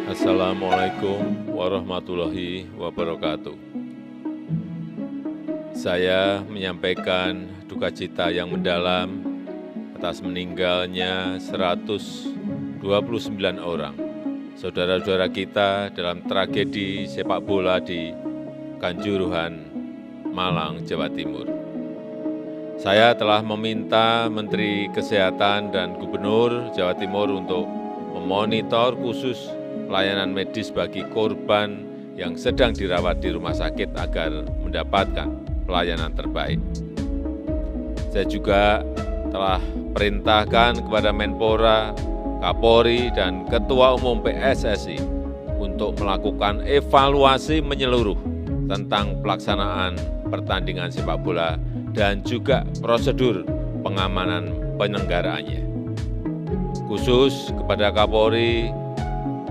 Assalamualaikum warahmatullahi wabarakatuh. Saya menyampaikan duka cita yang mendalam atas meninggalnya 129 orang saudara-saudara kita dalam tragedi sepak bola di Kanjuruhan, Malang, Jawa Timur. Saya telah meminta Menteri Kesehatan dan Gubernur Jawa Timur untuk memonitor khusus pelayanan medis bagi korban yang sedang dirawat di rumah sakit agar mendapatkan pelayanan terbaik. Saya juga telah perintahkan kepada Menpora, Kapolri, dan Ketua Umum PSSI untuk melakukan evaluasi menyeluruh tentang pelaksanaan pertandingan sepak bola dan juga prosedur pengamanan penyelenggaraannya. Khusus kepada Kapolri,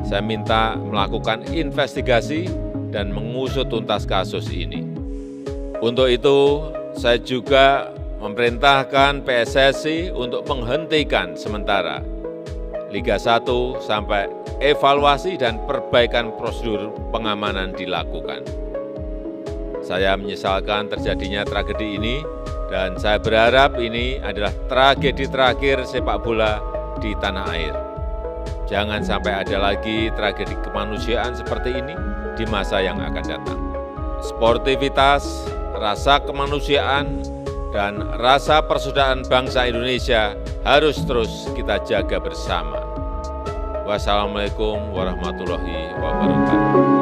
saya minta melakukan investigasi dan mengusut tuntas kasus ini. Untuk itu, saya juga memerintahkan PSSI untuk menghentikan sementara Liga 1 sampai evaluasi dan perbaikan prosedur pengamanan dilakukan. Saya menyesalkan terjadinya tragedi ini dan saya berharap ini adalah tragedi terakhir sepak bola di tanah air. Jangan sampai ada lagi tragedi kemanusiaan seperti ini di masa yang akan datang. Sportivitas, rasa kemanusiaan, dan rasa persaudaraan bangsa Indonesia harus terus kita jaga bersama. Wassalamualaikum warahmatullahi wabarakatuh.